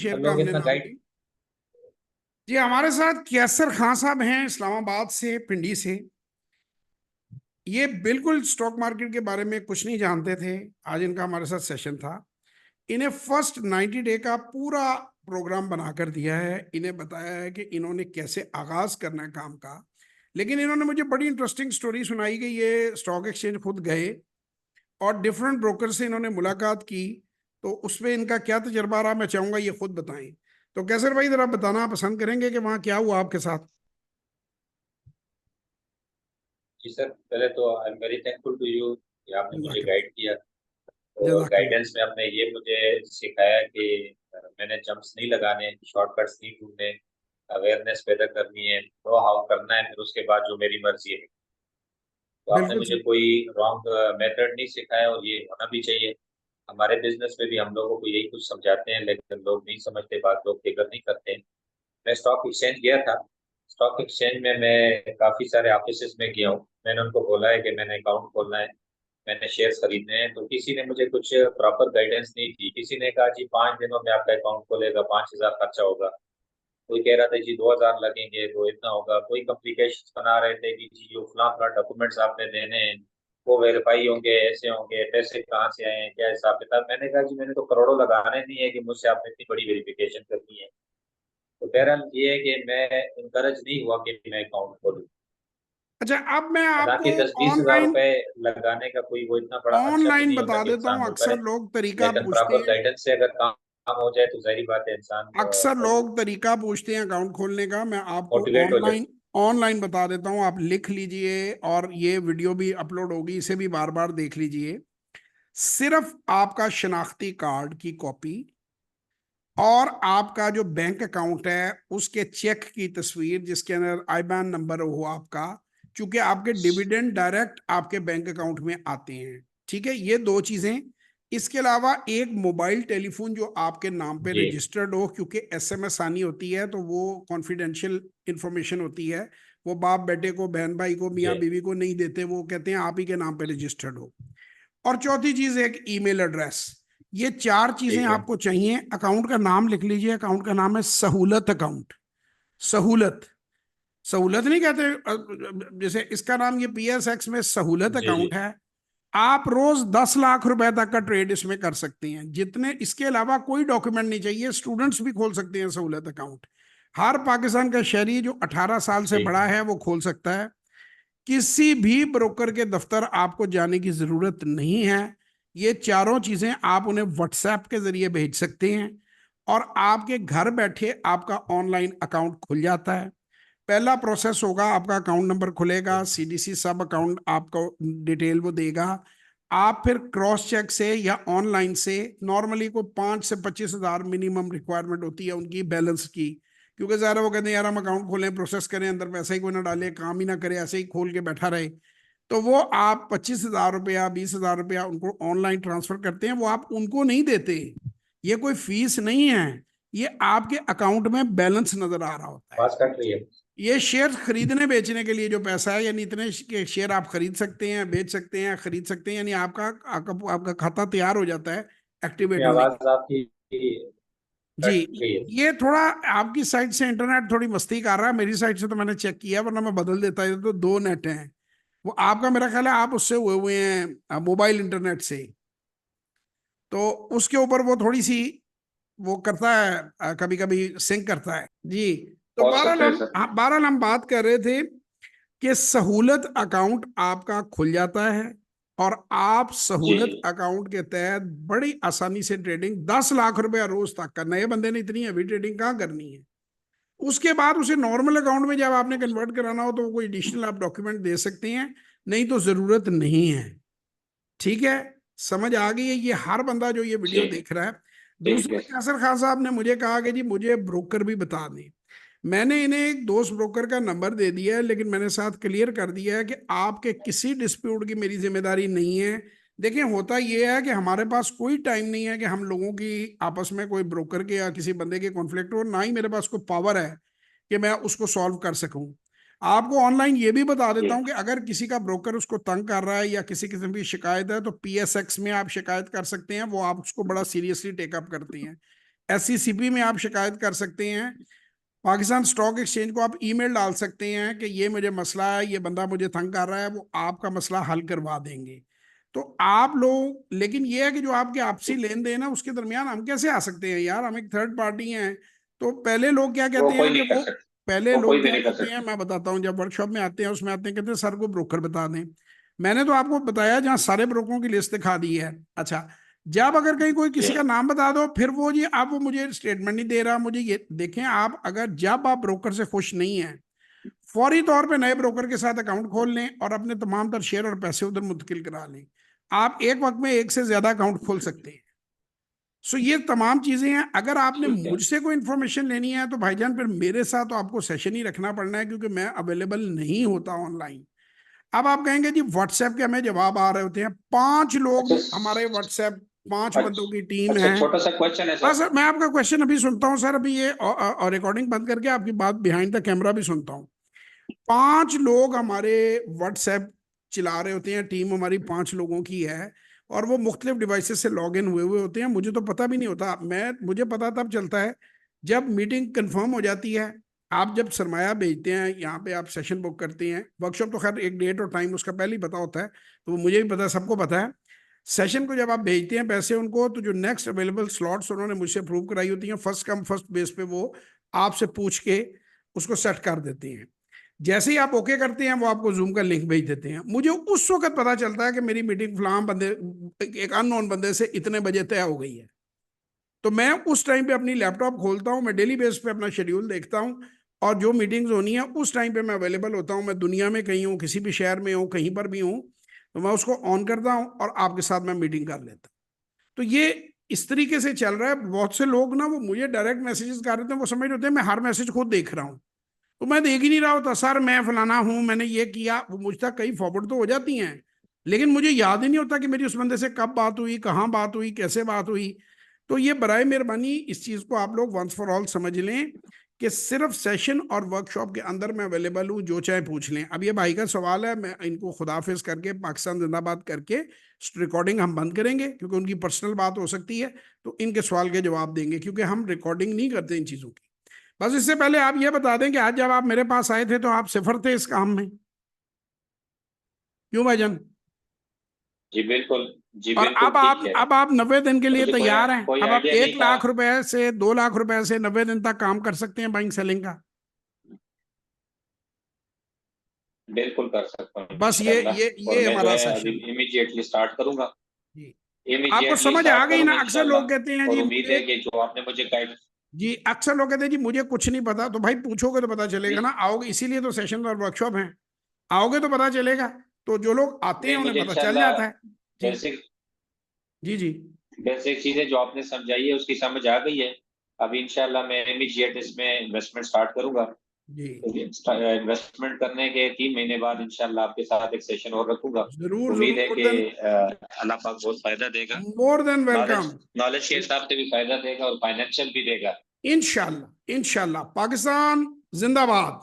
Share का लोग हमने इतना नाम गाइड। ली। जी हमारे साथ कैसर खान साहब हैं, इस्लामाबाद से, पिंडी से। ये बिल्कुल स्टॉक मार्केट के बारे में कुछ नहीं जानते थे। आज इनका हमारे साथ सेशन था। इन्हें फर्स्ट 90 डे का पूरा प्रोग्राम बनाकर दिया है। इन्हें बताया है कि इन्होंने कैसे आगाज करना है काम का। लेकिन इन्होंने मुझे बड़ी इंटरेस्टिंग स्टोरी सुनाई कि ये स्टॉक एक्सचेंज खुद गए और डिफरेंट ब्रोकर से इन्होंने मुलाकात की। तो उसमें इनका क्या तजर्बा रहा, मैं चाहूंगा ये खुद बताएं। तो कैसर भाई, जरा बताना पसंद करेंगे कि वहाँ क्या हुआ आपके साथ। जी सर, पहले तो I am very thankful to you कि आपने मुझे जजाकल्ला। गाइड किया। और जजाकल्ला। गाइडेंस में आपने ये मुझे सिखाया कि मैंने जंप्स नहीं लगाने, शॉर्टकट्स नहीं ढूंढने, अवेयरनेस पैदा करनी है, नो हाउ करना है, फिर उसके बाद जो मेरी मर्जी है। तो आपने बिल्कुल मुझे सही। कोई रॉन्ग मेथड नहीं सिखाया, और ये होना भी चाहिए। हमारे बिजनेस में भी हम लोगों को यही कुछ समझाते हैं, लेकिन लोग नहीं समझते, बात लोग फिक्र नहीं करते। मैं स्टॉक एक्सचेंज गया था। स्टॉक एक्सचेंज में मैं काफी सारे ऑफिसेज में गया हूँ। मैंने उनको बोला है कि मैंने अकाउंट खोलना है, मैंने शेयर्स खरीदने हैं, तो किसी ने मुझे कुछ प्रॉपर गाइडेंस नहीं दी। किसी ने कहा जी 5 दिनों में आपका अकाउंट खोलेगा, 5,000 खर्चा होगा। कोई कह रहा था जी 2,000 लगेंगे तो इतना होगा। कोई कम्प्लिकेशन बना रहे थे कि जी जो फला फला डॉक्यूमेंट्स आपने देने हैं वो वेरीफाई होंगे, ऐसे होंगे, पैसे कहाँ से आए हैं, क्या हिसाब किताब। मैंने कहा जी मैंने तो करोड़ों लगाने नहीं है कि मुझसे आपने इतनी बड़ी वेरिफिकेशन करनी है। तो बहरहाल ये है कि मैं इनकरेज नहीं हुआ कि मैं अकाउंट खोलूँ। अच्छा, अब मैं आपको हालांकि 10-20 हजार ऑनलाइन रुपए लगाने का कोई वो इतना बड़ा खर्चा भी ऑनलाइन नहीं होता बता कि देता इंसान हूँ। वो अक्सर करे। लोग तरीका लेकिन पूछते प्रॉपर हैं। गाइडेंस से अगर काम हो जाए तो जाहिर बात है इंसान अक्सर वो लोग तरीका पूछते हैं अकाउंट खोलने का। मैं आपको मोटिवेट हो जाए। ऑनलाइन ऑनलाइन बता देता हूँ, आप लिख लीजिए और ये वीडियो भी अपलोड होगी, इसे भी बार बार देख लीजिए। सिर्फ आपका शनाख्ती कार्ड की कॉपी और आपका जो बैंक अकाउंट है उसके चेक की तस्वीर जिसके अंदर आईबैन नंबर हो आपका, क्योंकि आपके डिविडेंड डायरेक्ट आपके बैंक अकाउंट में आते हैं। ठीक है, ये दो चीजें। इसके अलावा एक मोबाइल टेलीफोन जो आपके नाम पे जी रजिस्टर्ड हो, क्योंकि एसएमएस आनी होती है तो वो कॉन्फिडेंशियल इंफॉर्मेशन होती है। वो बाप बेटे को, बहन भाई को, जी मियाँ बीवी को नहीं देते, वो कहते हैं आप ही के नाम पे रजिस्टर्ड हो। और चौथी चीज एक ईमेल एड्रेस। ये चार चीजें ठीक है। आपको चाहिए। अकाउंट का नाम लिख लीजिए। अकाउंट का नाम है सहूलत अकाउंट। सहूलत। सहूलत नहीं कहते जैसे इसका नाम, ये पीएसएक्स में सहूलत जी जी अकाउंट है। आप रोज 10 लाख रुपए तक का ट्रेड इसमें कर सकते हैं, जितने। इसके अलावा कोई डॉक्यूमेंट नहीं चाहिए। स्टूडेंट्स भी खोल सकते हैं सहूलत अकाउंट। हर पाकिस्तान का शहरी जो 18 साल से ठीक बड़ा है वो खोल सकता है। किसी भी ब्रोकर के दफ्तर आपको जाने की जरूरत नहीं है। ये चारों चीजें आप उन्हें व्हाट्सएप के जरिए भेज सकते हैं और आपके घर बैठे आपका ऑनलाइन अकाउंट खुल जाता है। पहला प्रोसेस होगा, आपका अकाउंट नंबर खुलेगा, सीडीसी सब अकाउंट आपको डिटेल वो देगा। आप फिर क्रॉस चेक से या ऑनलाइन से, नॉर्मली को 5 से 25 हजार मिनिमम रिक्वायरमेंट होती है उनकी बैलेंस की। क्योंकि ज़ाहिर है वो कहते हैं यार हम अकाउंट खोलें, प्रोसेस करें, अंदर पैसा ही कोई ना डाले, काम ही ना करे, ऐसे ही खोल के बैठा रहे। तो वो आप 25 हजार रुपया, 20 हजार रुपया उनको ऑनलाइन ट्रांसफर करते हैं। वो आप उनको नहीं देते, ये कोई फीस नहीं है। ये आपके अकाउंट में बैलेंस नजर आ रहा होता है। पास कट रही है। ये शेयर खरीदने बेचने के लिए जो पैसा है, यानी इतने के शेयर आप खरीद सकते हैं, बेच सकते हैं, खरीद सकते हैं, यानी आपका खाता तैयार हो जाता है इसमें एक्टिवेट होने के। आवाज आपकी जी। कट गई है। ये थोड़ा आपकी साइड से इंटरनेट थोड़ी मस्ती कर रहा है, मेरी साइड से तो मैंने चेक किया, वरना मैं बदल देता। ये तो दो नेट हैं। वो आपका, मेरा ख्याल है आप उससे हुए हुए हैं मोबाइल इंटरनेट से। तो उसके ऊपर वो थोड़ी सी वो करता है, कभी कभी सिंक करता है जी। तो हो बहरहाल सकता है हम सर। बहरहाल हम बात कर रहे थे कि सहूलत अकाउंट आपका खुल जाता है और आप जी सहूलत जी अकाउंट के तहत बड़ी आसानी से ट्रेडिंग, 10 लाख रुपया रोज तक का, नए बंदे ने इतनी हैवी ट्रेडिंग कहाँ करनी है। उसके बाद उसे नॉर्मल अकाउंट में जब आपने कन्वर्ट कराना हो तो कोई एडिशनल आप डॉक्यूमेंट दे सकते हैं, नहीं तो जरूरत नहीं है। ठीक है, समझ आ गई है ये हर बंदा जो ये वीडियो ठीक देख रहा है। ठीक है। दूसरा, कैसर खान साहब ने मुझे कहा कि जी मुझे ब्रोकर भी बता दें। मैंने इन्हें एक दोस्त ब्रोकर का नंबर दे दिया है, लेकिन मैंने साथ क्लियर कर दिया है कि आपके किसी डिस्प्यूट की मेरी जिम्मेदारी नहीं है। देखिए, होता यह है कि हमारे पास कोई टाइम नहीं है कि हम लोगों की आपस में कोई ब्रोकर के या किसी बंदे के कॉन्फ्लिक्ट हो, ना ही मेरे पास कोई पावर है कि मैं उसको सॉल्व कर सकूं। आपको ऑनलाइन ये भी बता देता हूं ठीक कि अगर किसी का ब्रोकर उसको तंग कर रहा है या किसी किस्म की शिकायत है तो पीएसएक्स में आप शिकायत कर सकते हैं, वो आप उसको बड़ा सीरियसली टेकअप करती हैं। SCCP में आप शिकायत कर सकते हैं। पाकिस्तान स्टॉक एक्सचेंज को आप ईमेल डाल सकते हैं कि ये मुझे मसला है, ये बंदा मुझे तंग कर रहा है, वो आपका मसला हल करवा देंगे। तो आप लोग, लेकिन ये है कि जो आपके आपसी लेन देन है उसके दरमियान हम कैसे आ सकते हैं यार, हम एक थर्ड पार्टी हैं। तो पहले लोग क्या वो कहते कोई हैं कि नहीं कर वो, सकता, पहले वो कोई लोग भी क्या नहीं कर कहते हैं, सकता। मैं बताता हूँ, जब वर्कशॉप में आते हैं उसमें आते हैं कहते हैं सर को ब्रोकर बता दें। मैंने तो आपको बताया जहाँ सारे ब्रोकरों की लिस्ट दिखा दी है। अच्छा, जब अगर कहीं कोई किसी जी का नाम बता दो, फिर वो जी आप, वो मुझे स्टेटमेंट नहीं दे रहा, मुझे ये देखें। आप अगर जब आप ब्रोकर से खुश नहीं है, फौरी तौर पे नए ब्रोकर के साथ अकाउंट खोल लें और अपने तमाम तर शेयर और पैसे उधर मुंतकिल करा लें। आप एक वक्त में एक से ज्यादा अकाउंट खोल सकते हैं। सो ये तमाम चीजें हैं। अगर आपने ठीक है। मुझसे कोई इन्फॉर्मेशन लेनी है तो भाईजान फिर मेरे साथ तो आपको सेशन ही रखना पड़ना है, क्योंकि मैं अवेलेबल नहीं होता ऑनलाइन। अब आप कहेंगे जी व्हाट्सएप के हमें जवाब आ रहे होते हैं, 5 लोग अच्छा हमारे व्हाट्सएप, 5 बंदों की टीम अच्छा, है। छोटा सा क्वेश्चन है बस सर। मैं आपका क्वेश्चन अभी सुनता हूँ सर, अभी ये और रिकॉर्डिंग बंद करके आपकी बात बिहाइंड द कैमरा भी सुनता हूँ। 5 लोग हमारे व्हाट्सएप चला रहे होते हैं, टीम हमारी 5 लोगों की है, और वो मुख्तलिफ डिवाइसेस से लॉग इन हुए हुए होते हैं। मुझे तो पता भी नहीं होता, मुझे पता तब चलता है जब मीटिंग कंफर्म हो जाती है। आप जब सरमाया भेजते हैं यहाँ पे, आप सेशन बुक करते हैं, वर्कशॉप तो खैर एक डेट और टाइम उसका पहले ही पता होता है, तो वो मुझे भी पता है, सबको पता है। सेशन को जब आप भेजते हैं पैसे उनको, तो जो नेक्स्ट अवेलेबल स्लॉट्स उन्होंने मुझसे अप्रूव कराई होती हैं, फर्स्ट कम फर्स्ट बेस पे वो आपसे पूछ के उसको सेट कर देते हैं। जैसे ही आप ओके करते हैं वो आपको जूम का लिंक भेज देते हैं। मुझे उस वक्त पता चलता है कि मेरी मीटिंग फलां बंदे, एक अननोन बंदे से इतने बजे तय हो गई है। तो मैं उस टाइम पे अपनी लैपटॉप खोलता हूँ, मैं डेली बेस पे अपना शेड्यूल देखता हूँ, और जो मीटिंग्स होनी है उस टाइम पे मैं अवेलेबल होता हूँ। मैं दुनिया में कहीं हूँ, किसी भी शहर में हूँ, कहीं पर भी हूँ, तो मैं उसको ऑन करता हूँ और आपके साथ मैं मीटिंग कर लेता हूँ। तो ये इस तरीके से चल रहा है। बहुत से लोग ना वो मुझे डायरेक्ट मैसेजेस कर रहे थे, वो समझ रहे होते हैं मैं हर मैसेज खुद देख रहा हूँ। तो मैं देख ही नहीं रहा होता, सर मैं फलाना हूं, मैंने ये किया, वो मुझ तक कई फॉरवर्ड तो हो जाती हैं, लेकिन मुझे याद ही नहीं होता कि मेरी उस बंदे से कब बात हुई, कहाँ बात हुई, कैसे बात हुई। तो ये बराए मेहरबानी इस चीज को आप लोग वंस फॉर ऑल समझ लें कि सिर्फ सेशन और वर्कशॉप के अंदर मैं अवेलेबल हूँ, जो चाहे पूछ लें। अब ये भाई का सवाल है, मैं इनको खुदाफिज करके, पाकिस्तान जिंदाबाद करके रिकॉर्डिंग हम बंद करेंगे, क्योंकि उनकी पर्सनल बात हो सकती है। तो इनके सवाल के जवाब देंगे, क्योंकि हम रिकॉर्डिंग नहीं करते इन चीजों की। बस इससे पहले आप ये बता दें कि आज जब आप मेरे पास आए थे तो आप सिफर थे इस काम में, क्यों भाईजान? जी बिल्कुल। जी और बिल्कुल ठीक है। अब आप 90 दिन के लिए मुझे कोई तैयार हैं? कोई अब आप आइडिया नहीं एक था। लाख रुपए से 2 लाख रुपए से 90 दिन तक काम कर सकते हैं बाइंग सेलिंग का। बिल्कुल कर सकता हूँ बस ये इंशाल्लाह, और ये मैं जो हमारा है अभी सेशन है इमीडिएटली स्टार्ट करूंगा। जी। आपको इमीडिएटली समझ आ स्टार्ट गई ना? करूंगा अक्सर लोग कहते हैं इंशाल्लाह, और जी उम्मीद मुझे, है कि जो आपने मुझे गाइड। जी अक्सर लोग कहते हैं जी मुझे कुछ नहीं पता। तो भाई पूछोगे तो पता चलेगा नहीं ना, आओगे, इसीलिए तो सेशन और वर्कशॉप है, आओगे तो पता चलेगा। तो जो लोग आते हैं नहीं, उन्हें मुझे पता चल इंशाल्लाह जाता है। जी बेसिक जी जी बेसिक चीजें जो आपने समझाई है उसकी समझ आ गई है। अभी इंशाल्लाह मैं इमीडिएट इसमें इन्वेस्टमेंट स्टार्ट करूंगा। जी। इन्वेस्टमेंट करने के 3 महीने बाद इंशाल्लाह आपके साथ एक सेशन और रखूंगा। जरूर उम्मीद जरूर, है कि अल्लाह पाक बहुत फायदा देगा। More than knowledge welcome. Knowledge के हिसाब से भी फायदा देगा और फाइनेंशियल भी देगा। इंशाल्लाह इंशाल्लाह। पाकिस्तान जिंदाबाद।